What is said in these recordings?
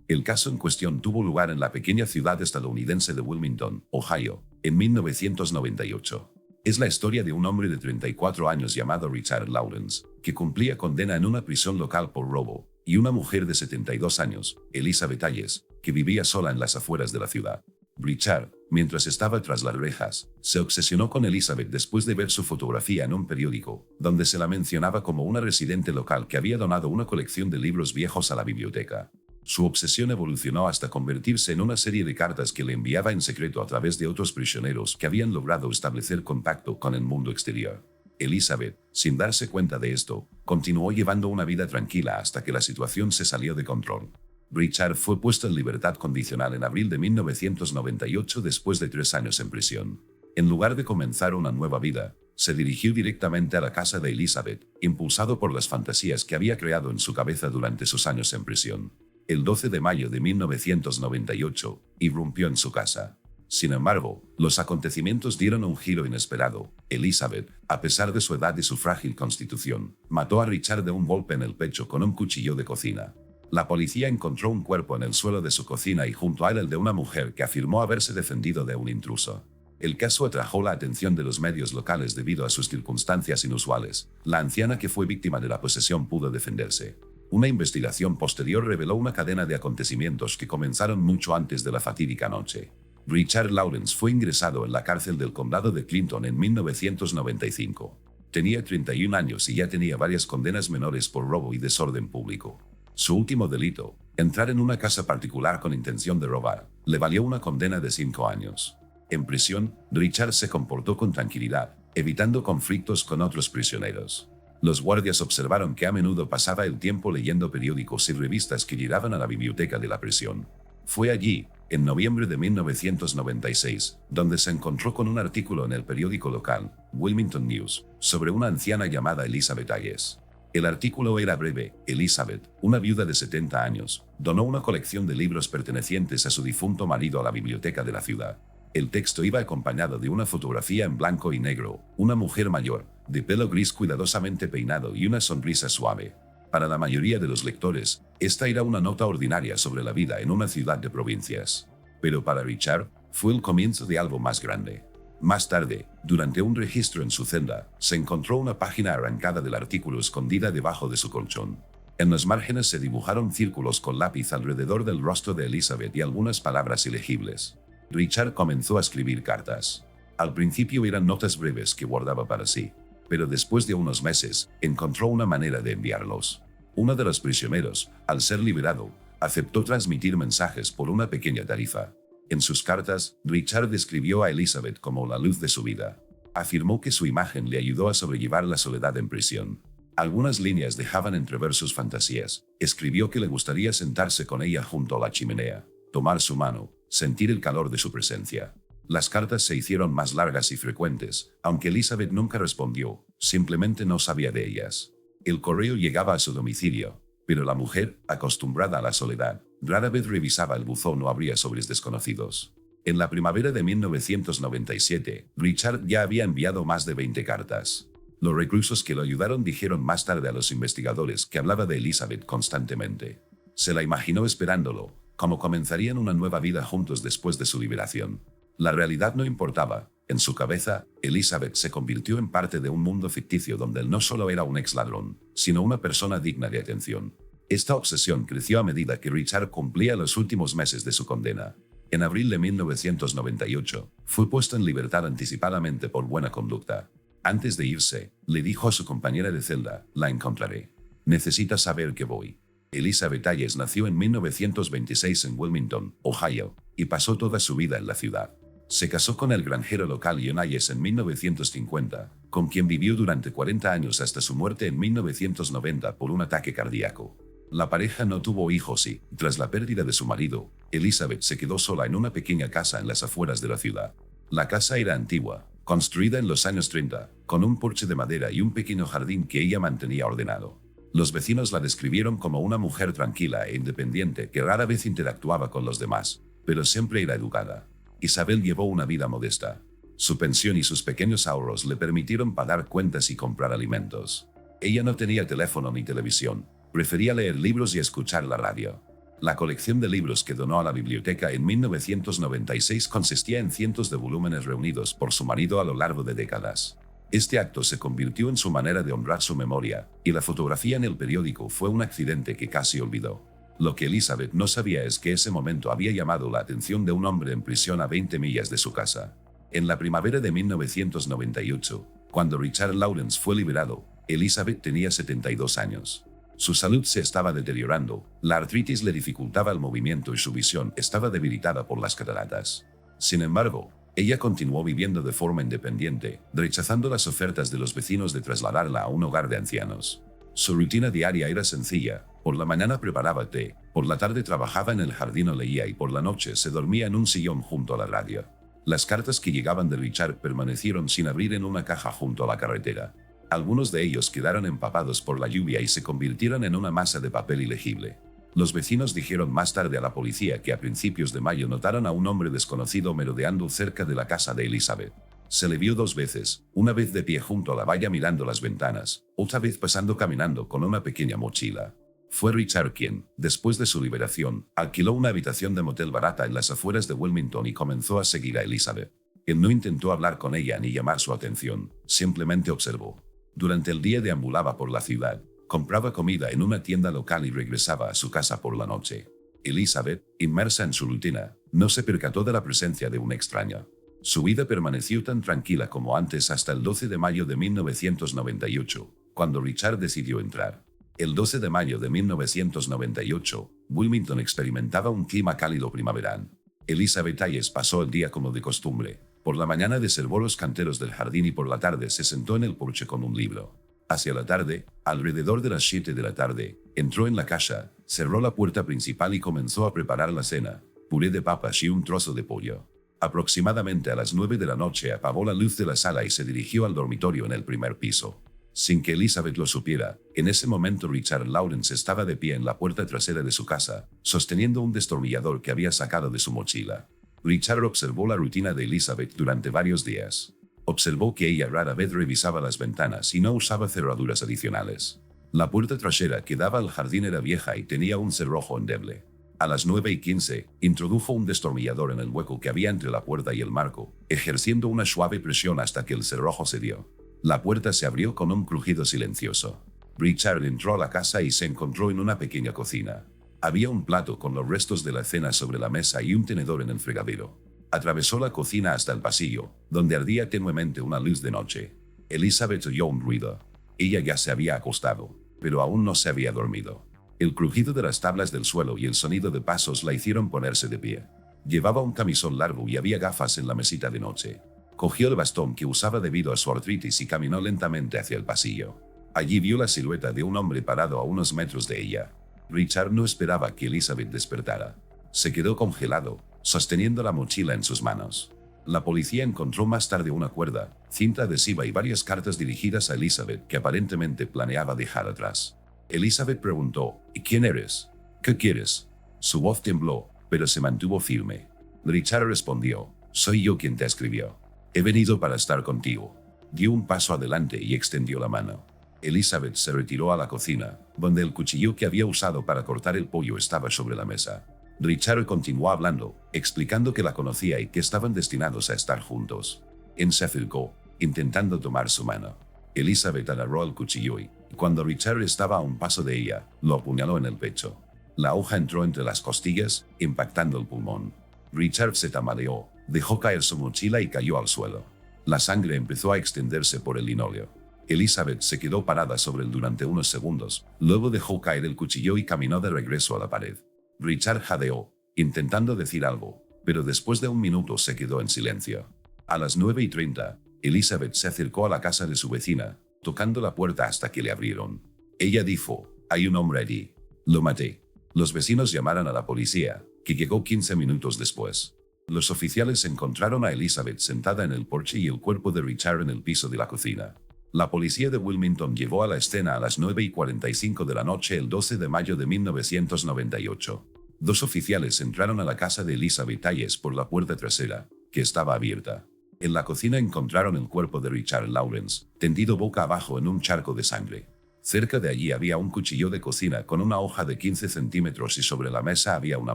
El caso en cuestión tuvo lugar en la pequeña ciudad estadounidense de Wilmington, Ohio, en 1998. Es la historia de un hombre de 34 años llamado Richard Lawrence, que cumplía condena en una prisión local por robo, y una mujer de 72 años, Elizabeth Hayes, que vivía sola en las afueras de la ciudad. Richard, mientras estaba tras las rejas, se obsesionó con Elizabeth después de ver su fotografía en un periódico, donde se la mencionaba como una residente local que había donado una colección de libros viejos a la biblioteca. Su obsesión evolucionó hasta convertirse en una serie de cartas que le enviaba en secreto a través de otros prisioneros que habían logrado establecer contacto con el mundo exterior. Elizabeth, sin darse cuenta de esto, continuó llevando una vida tranquila hasta que la situación se salió de control. Richard fue puesto en libertad condicional en abril de 1998 después de 3 años en prisión. En lugar de comenzar una nueva vida, se dirigió directamente a la casa de Elizabeth, impulsado por las fantasías que había creado en su cabeza durante sus años en prisión. El 12 de mayo de 1998, irrumpió en su casa. Sin embargo, los acontecimientos dieron un giro inesperado. Elizabeth, a pesar de su edad y su frágil constitución, mató a Richard de un golpe en el pecho con un cuchillo de cocina. La policía encontró un cuerpo en el suelo de su cocina y junto a él el de una mujer que afirmó haberse defendido de un intruso. El caso atrajo la atención de los medios locales debido a sus circunstancias inusuales. La anciana que fue víctima de la posesión pudo defenderse. Una investigación posterior reveló una cadena de acontecimientos que comenzaron mucho antes de la fatídica noche. Richard Lawrence fue ingresado en la cárcel del condado de Clinton en 1995. Tenía 31 años y ya tenía varias condenas menores por robo y desorden público. Su último delito, entrar en una casa particular con intención de robar, le valió una condena de 5 años. En prisión, Richard se comportó con tranquilidad, evitando conflictos con otros prisioneros. Los guardias observaron que a menudo pasaba el tiempo leyendo periódicos y revistas que llegaban a la biblioteca de la prisión. Fue allí, en noviembre de 1996, donde se encontró con un artículo en el periódico local, Wilmington News, sobre una anciana llamada Elizabeth Hayes. El artículo era breve. Elizabeth, una viuda de 70 años, donó una colección de libros pertenecientes a su difunto marido a la biblioteca de la ciudad. El texto iba acompañado de una fotografía en blanco y negro, una mujer mayor, de pelo gris cuidadosamente peinado y una sonrisa suave. Para la mayoría de los lectores, esta era una nota ordinaria sobre la vida en una ciudad de provincias. Pero para Richard, fue el comienzo de algo más grande. Más tarde, durante un registro en su celda, se encontró una página arrancada del artículo escondida debajo de su colchón. En los márgenes se dibujaron círculos con lápiz alrededor del rostro de Elizabeth y algunas palabras ilegibles. Richard comenzó a escribir cartas. Al principio eran notas breves que guardaba para sí, pero después de unos meses, encontró una manera de enviarlos. Uno de los prisioneros, al ser liberado, aceptó transmitir mensajes por una pequeña tarifa. En sus cartas, Richard describió a Elizabeth como la luz de su vida. Afirmó que su imagen le ayudó a sobrellevar la soledad en prisión. Algunas líneas dejaban entrever sus fantasías. Escribió que le gustaría sentarse con ella junto a la chimenea, tomar su mano, sentir el calor de su presencia. Las cartas se hicieron más largas y frecuentes, aunque Elizabeth nunca respondió, simplemente no sabía de ellas. El correo llegaba a su domicilio, pero la mujer, acostumbrada a la soledad, rara vez revisaba el buzón o abría sobres desconocidos. En la primavera de 1997, Richard ya había enviado más de 20 cartas. Los reclusos que lo ayudaron dijeron más tarde a los investigadores que hablaba de Elizabeth constantemente. Se la imaginó esperándolo, como comenzarían una nueva vida juntos después de su liberación. La realidad no importaba. En su cabeza, Elizabeth se convirtió en parte de un mundo ficticio donde él no solo era un ex ladrón, sino una persona digna de atención. Esta obsesión creció a medida que Richard cumplía los últimos meses de su condena. En abril de 1998, fue puesto en libertad anticipadamente por buena conducta. Antes de irse, le dijo a su compañera de celda: "La encontraré. Necesita saber que voy". Elizabeth Hayes nació en 1926 en Wilmington, Ohio, y pasó toda su vida en la ciudad. Se casó con el granjero local John Hayes en 1950, con quien vivió durante 40 años hasta su muerte en 1990 por un ataque cardíaco. La pareja no tuvo hijos y, tras la pérdida de su marido, Elizabeth se quedó sola en una pequeña casa en las afueras de la ciudad. La casa era antigua, construida en los años 30, con un porche de madera y un pequeño jardín que ella mantenía ordenado. Los vecinos la describieron como una mujer tranquila e independiente que rara vez interactuaba con los demás, pero siempre era educada. Isabel llevó una vida modesta. Su pensión y sus pequeños ahorros le permitieron pagar cuentas y comprar alimentos. Ella no tenía teléfono ni televisión, prefería leer libros y escuchar la radio. La colección de libros que donó a la biblioteca en 1996 consistía en cientos de volúmenes reunidos por su marido a lo largo de décadas. Este acto se convirtió en su manera de honrar su memoria, y la fotografía en el periódico fue un accidente que casi olvidó. Lo que Elizabeth no sabía es que ese momento había llamado la atención de un hombre en prisión a 20 millas de su casa. En la primavera de 1998, cuando Richard Lawrence fue liberado, Elizabeth tenía 72 años. Su salud se estaba deteriorando, la artritis le dificultaba el movimiento y su visión estaba debilitada por las cataratas. Sin embargo, ella continuó viviendo de forma independiente, rechazando las ofertas de los vecinos de trasladarla a un hogar de ancianos. Su rutina diaria era sencilla: por la mañana preparaba té, por la tarde trabajaba en el jardín o leía y por la noche se dormía en un sillón junto a la radio. Las cartas que llegaban de Richard permanecieron sin abrir en una caja junto a la carretera. Algunos de ellos quedaron empapados por la lluvia y se convirtieron en una masa de papel ilegible. Los vecinos dijeron más tarde a la policía que a principios de mayo notaron a un hombre desconocido merodeando cerca de la casa de Elizabeth. Se le vio 2 veces, una vez de pie junto a la valla mirando las ventanas, otra vez pasando caminando con una pequeña mochila. Fue Richard quien, después de su liberación, alquiló una habitación de motel barata en las afueras de Wilmington y comenzó a seguir a Elizabeth. Él no intentó hablar con ella ni llamar su atención, simplemente observó. Durante el día deambulaba por la ciudad, compraba comida en una tienda local y regresaba a su casa por la noche. Elizabeth, inmersa en su rutina, no se percató de la presencia de un extraño. Su vida permaneció tan tranquila como antes hasta el 12 de mayo de 1998, cuando Richard decidió entrar. El 12 de mayo de 1998, Wilmington experimentaba un clima cálido primaveral. Elizabeth Hayes pasó el día como de costumbre. Por la mañana deservó los canteros del jardín y por la tarde se sentó en el porche con un libro. Hacia la tarde, alrededor de las 7 de la tarde, entró en la casa, cerró la puerta principal y comenzó a preparar la cena: puré de papas y un trozo de pollo. Aproximadamente a las 9 de la noche apagó la luz de la sala y se dirigió al dormitorio en el primer piso. Sin que Elizabeth lo supiera, en ese momento Richard Lawrence estaba de pie en la puerta trasera de su casa, sosteniendo un destornillador que había sacado de su mochila. Richard observó la rutina de Elizabeth durante varios días. Observó que ella rara vez revisaba las ventanas y no usaba cerraduras adicionales. La puerta trasera que daba al jardín era vieja y tenía un cerrojo endeble. A las 9:15, introdujo un destornillador en el hueco que había entre la puerta y el marco, ejerciendo una suave presión hasta que el cerrojo cedió. La puerta se abrió con un crujido silencioso. Richard entró a la casa y se encontró en una pequeña cocina. Había un plato con los restos de la cena sobre la mesa y un tenedor en el fregadero. Atravesó la cocina hasta el pasillo, donde ardía tenuemente una luz de noche. Elizabeth oyó un ruido. Ella ya se había acostado, pero aún no se había dormido. El crujido de las tablas del suelo y el sonido de pasos la hicieron ponerse de pie. Llevaba un camisón largo y había gafas en la mesita de noche. Cogió el bastón que usaba debido a su artritis y caminó lentamente hacia el pasillo. Allí vio la silueta de un hombre parado a unos metros de ella. Richard no esperaba que Elizabeth despertara. Se quedó congelado, sosteniendo la mochila en sus manos. La policía encontró más tarde una cuerda, cinta adhesiva y varias cartas dirigidas a Elizabeth que aparentemente planeaba dejar atrás. Elizabeth preguntó: ¿Y quién eres? ¿Qué quieres? Su voz tembló, pero se mantuvo firme. Richard respondió: soy yo quien te escribió. He venido para estar contigo. Dio un paso adelante y extendió la mano. Elizabeth se retiró a la cocina, donde el cuchillo que había usado para cortar el pollo estaba sobre la mesa. Richard continuó hablando, explicando que la conocía y que estaban destinados a estar juntos. Él se acercó, intentando tomar su mano. Elizabeth agarró el cuchillo y, cuando Richard estaba a un paso de ella, lo apuñaló en el pecho. La hoja entró entre las costillas, impactando el pulmón. Richard se tambaleó, dejó caer su mochila y cayó al suelo. La sangre empezó a extenderse por el linóleo. Elizabeth se quedó parada sobre él durante unos segundos, luego dejó caer el cuchillo y caminó de regreso a la pared. Richard jadeó, intentando decir algo, pero después de un minuto se quedó en silencio. A las 9:30, Elizabeth se acercó a la casa de su vecina, tocando la puerta hasta que le abrieron. Ella dijo: hay un hombre allí. Lo maté. Los vecinos llamaron a la policía, que llegó 15 minutos después. Los oficiales encontraron a Elizabeth sentada en el porche y el cuerpo de Richard en el piso de la cocina. La policía de Wilmington llevó a la escena a las 9:45 de la noche el 12 de mayo de 1998. 2 oficiales entraron a la casa de Elizabeth Hayes por la puerta trasera, que estaba abierta. En la cocina encontraron el cuerpo de Richard Lawrence, tendido boca abajo en un charco de sangre. Cerca de allí había un cuchillo de cocina con una hoja de 15 centímetros y sobre la mesa había una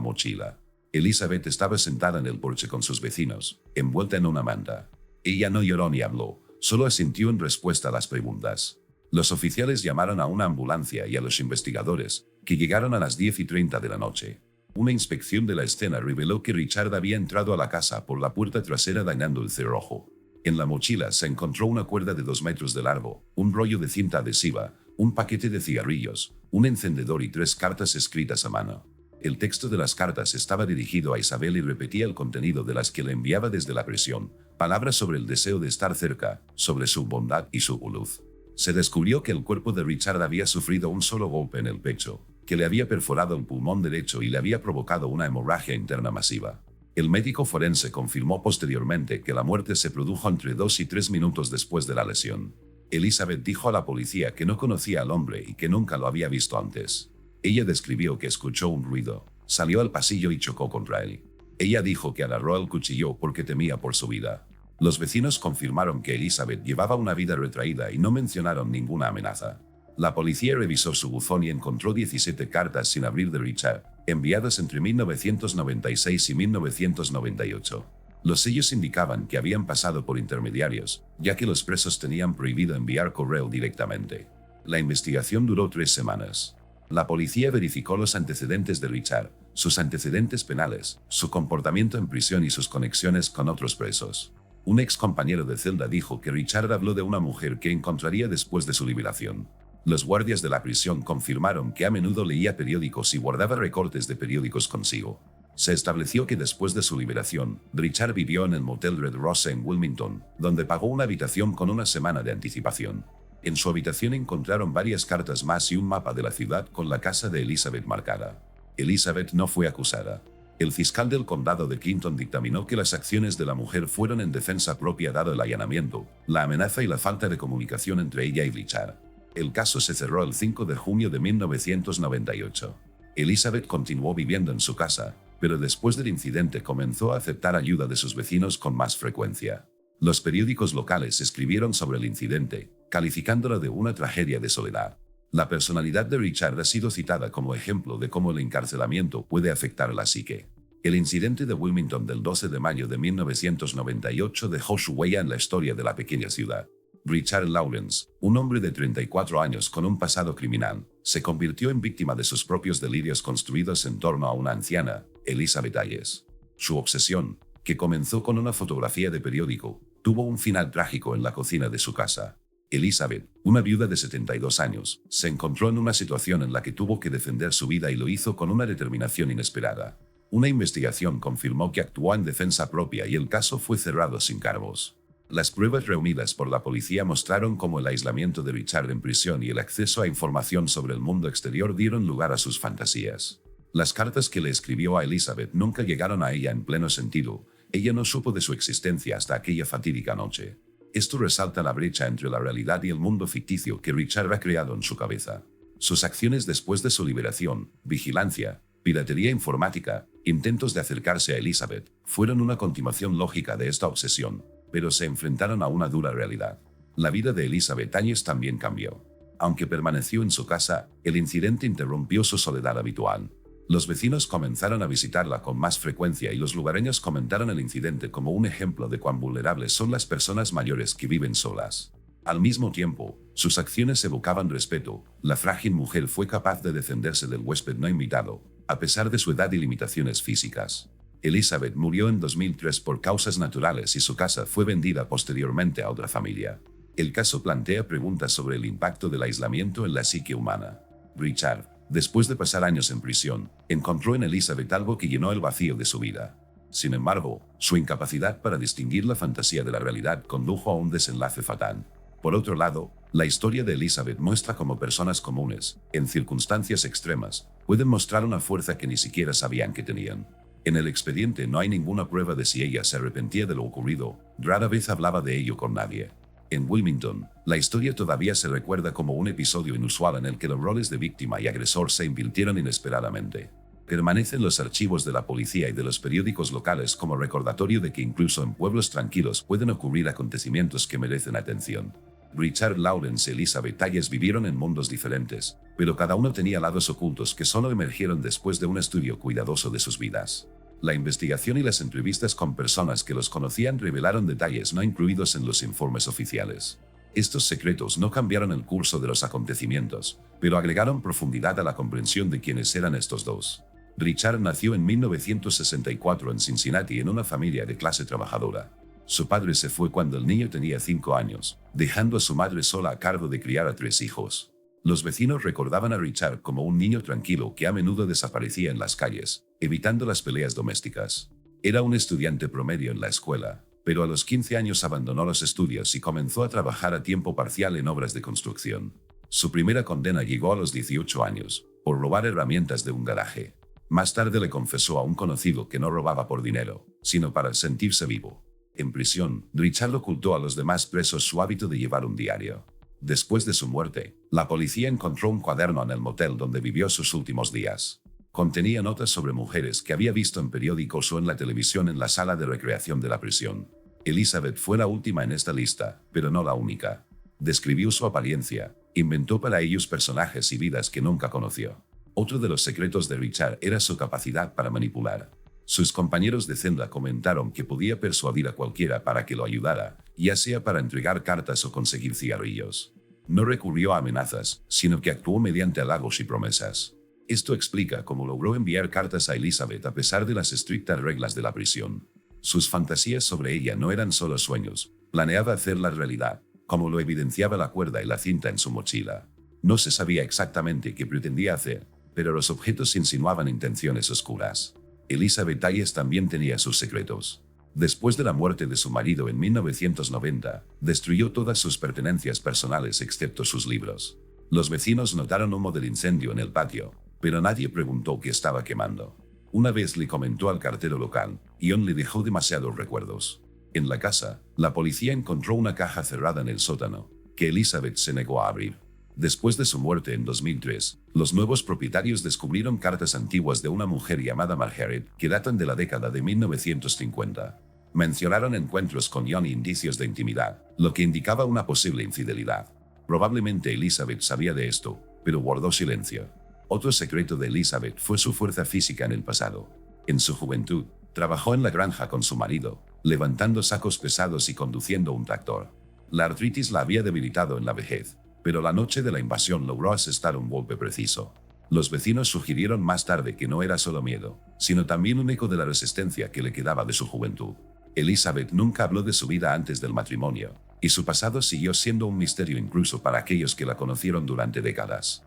mochila. Elizabeth estaba sentada en el porche con sus vecinos, envuelta en una manta. Ella no lloró ni habló, solo asintió en respuesta a las preguntas. Los oficiales llamaron a una ambulancia y a los investigadores, que llegaron a las 10:30 de la noche. Una inspección de la escena reveló que Richard había entrado a la casa por la puerta trasera dañando el cerrojo. En la mochila se encontró una cuerda de 2 metros de largo, un rollo de cinta adhesiva, un paquete de cigarrillos, un encendedor y 3 cartas escritas a mano. El texto de las cartas estaba dirigido a Isabel y repetía el contenido de las que le enviaba desde la prisión, palabras sobre el deseo de estar cerca, sobre su bondad y su luz. Se descubrió que el cuerpo de Richard había sufrido un solo golpe en el pecho, que le había perforado el pulmón derecho y le había provocado una hemorragia interna masiva. El médico forense confirmó posteriormente que la muerte se produjo entre 2 y 3 minutos después de la lesión. Elizabeth dijo a la policía que no conocía al hombre y que nunca lo había visto antes. Ella describió que escuchó un ruido, salió al pasillo y chocó contra él. Ella dijo que agarró el cuchillo porque temía por su vida. Los vecinos confirmaron que Elizabeth llevaba una vida retraída y no mencionaron ninguna amenaza. La policía revisó su buzón y encontró 17 cartas sin abrir de Richard, enviadas entre 1996 y 1998. Los sellos indicaban que habían pasado por intermediarios, ya que los presos tenían prohibido enviar correo directamente. La investigación duró 3 semanas. La policía verificó los antecedentes de Richard, sus antecedentes penales, su comportamiento en prisión y sus conexiones con otros presos. Un ex compañero de celda dijo que Richard habló de una mujer que encontraría después de su liberación. Los guardias de la prisión confirmaron que a menudo leía periódicos y guardaba recortes de periódicos consigo. Se estableció que después de su liberación, Richard vivió en el motel Red Rosa en Wilmington, donde pagó una habitación con una semana de anticipación. En su habitación encontraron varias cartas más y un mapa de la ciudad con la casa de Elizabeth marcada. Elizabeth no fue acusada. El fiscal del condado de Clinton dictaminó que las acciones de la mujer fueron en defensa propia dado el allanamiento, la amenaza y la falta de comunicación entre ella y Richard. El caso se cerró el 5 de junio de 1998. Elizabeth continuó viviendo en su casa, pero después del incidente comenzó a aceptar ayuda de sus vecinos con más frecuencia. Los periódicos locales escribieron sobre el incidente, calificándola de una tragedia de soledad. La personalidad de Richard ha sido citada como ejemplo de cómo el encarcelamiento puede afectar la psique. El incidente de Wilmington del 12 de mayo de 1998 dejó su huella en la historia de la pequeña ciudad. Richard Lawrence, un hombre de 34 años con un pasado criminal, se convirtió en víctima de sus propios delirios construidos en torno a una anciana, Elizabeth Hayes. Su obsesión, que comenzó con una fotografía de periódico, tuvo un final trágico en la cocina de su casa. Elizabeth, una viuda de 72 años, se encontró en una situación en la que tuvo que defender su vida y lo hizo con una determinación inesperada. Una investigación confirmó que actuó en defensa propia y el caso fue cerrado sin cargos. Las pruebas reunidas por la policía mostraron cómo el aislamiento de Richard en prisión y el acceso a información sobre el mundo exterior dieron lugar a sus fantasías. Las cartas que le escribió a Elizabeth nunca llegaron a ella en pleno sentido. Ella no supo de su existencia hasta aquella fatídica noche. Esto resalta la brecha entre la realidad y el mundo ficticio que Richard ha creado en su cabeza. Sus acciones después de su liberación, vigilancia, piratería informática, intentos de acercarse a Elizabeth, fueron una continuación lógica de esta obsesión, pero se enfrentaron a una dura realidad. La vida de Elizabeth Hayes también cambió. Aunque permaneció en su casa, el incidente interrumpió su soledad habitual. Los vecinos comenzaron a visitarla con más frecuencia y los lugareños comentaron el incidente como un ejemplo de cuán vulnerables son las personas mayores que viven solas. Al mismo tiempo, sus acciones evocaban respeto. La frágil mujer fue capaz de defenderse del huésped no invitado, a pesar de su edad y limitaciones físicas. Elizabeth murió en 2003 por causas naturales y su casa fue vendida posteriormente a otra familia. El caso plantea preguntas sobre el impacto del aislamiento en la psique humana. Richard, después de pasar años en prisión, encontró en Elizabeth algo que llenó el vacío de su vida. Sin embargo, su incapacidad para distinguir la fantasía de la realidad condujo a un desenlace fatal. Por otro lado, la historia de Elizabeth muestra cómo personas comunes, en circunstancias extremas, pueden mostrar una fuerza que ni siquiera sabían que tenían. En el expediente no hay ninguna prueba de si ella se arrepentía de lo ocurrido, rara vez hablaba de ello con nadie. En Wilmington, la historia todavía se recuerda como un episodio inusual en el que los roles de víctima y agresor se invirtieron inesperadamente. Permanecen los archivos de la policía y de los periódicos locales como recordatorio de que incluso en pueblos tranquilos pueden ocurrir acontecimientos que merecen atención. Richard Lawrence y Elizabeth Talles vivieron en mundos diferentes, pero cada uno tenía lados ocultos que solo emergieron después de un estudio cuidadoso de sus vidas. La investigación y las entrevistas con personas que los conocían revelaron detalles no incluidos en los informes oficiales. Estos secretos no cambiaron el curso de los acontecimientos, pero agregaron profundidad a la comprensión de quiénes eran estos dos. Richard nació en 1964 en Cincinnati en una familia de clase trabajadora. Su padre se fue cuando el niño tenía 5 años, dejando a su madre sola a cargo de criar a 3 hijos. Los vecinos recordaban a Richard como un niño tranquilo que a menudo desaparecía en las calles, evitando las peleas domésticas. Era un estudiante promedio en la escuela, pero a los 15 años abandonó los estudios y comenzó a trabajar a tiempo parcial en obras de construcción. Su primera condena llegó a los 18 años, por robar herramientas de un garaje. Más tarde le confesó a un conocido que no robaba por dinero, sino para sentirse vivo. En prisión, Richard ocultó a los demás presos su hábito de llevar un diario. Después de su muerte, la policía encontró un cuaderno en el motel donde vivió sus últimos días. Contenía notas sobre mujeres que había visto en periódicos o en la televisión en la sala de recreación de la prisión. Elizabeth fue la última en esta lista, pero no la única. Describió su apariencia, inventó para ellos personajes y vidas que nunca conoció. Otro de los secretos de Richard era su capacidad para manipular. Sus compañeros de celda comentaron que podía persuadir a cualquiera para que lo ayudara, ya sea para entregar cartas o conseguir cigarrillos. No recurrió a amenazas, sino que actuó mediante halagos y promesas. Esto explica cómo logró enviar cartas a Elizabeth a pesar de las estrictas reglas de la prisión. Sus fantasías sobre ella no eran solo sueños, planeaba hacerlas realidad, como lo evidenciaba la cuerda y la cinta en su mochila. No se sabía exactamente qué pretendía hacer, pero los objetos insinuaban intenciones oscuras. Elizabeth Talles también tenía sus secretos. Después de la muerte de su marido en 1990, destruyó todas sus pertenencias personales excepto sus libros. Los vecinos notaron humo del incendio en el patio, pero nadie preguntó qué estaba quemando. Una vez le comentó al cartero local, y aún le dejó demasiados recuerdos. En la casa, la policía encontró una caja cerrada en el sótano, que Elizabeth se negó a abrir. Después de su muerte en 2003, los nuevos propietarios descubrieron cartas antiguas de una mujer llamada Margaret que datan de la década de 1950. Mencionaron encuentros con John y indicios de intimidad, lo que indicaba una posible infidelidad. Probablemente Elizabeth sabía de esto, pero guardó silencio. Otro secreto de Elizabeth fue su fuerza física en el pasado. En su juventud, trabajó en la granja con su marido, levantando sacos pesados y conduciendo un tractor. La artritis la había debilitado en la vejez, pero la noche de la invasión logró asestar un golpe preciso. Los vecinos sugirieron más tarde que no era solo miedo, sino también un eco de la resistencia que le quedaba de su juventud. Elizabeth nunca habló de su vida antes del matrimonio, y su pasado siguió siendo un misterio incluso para aquellos que la conocieron durante décadas.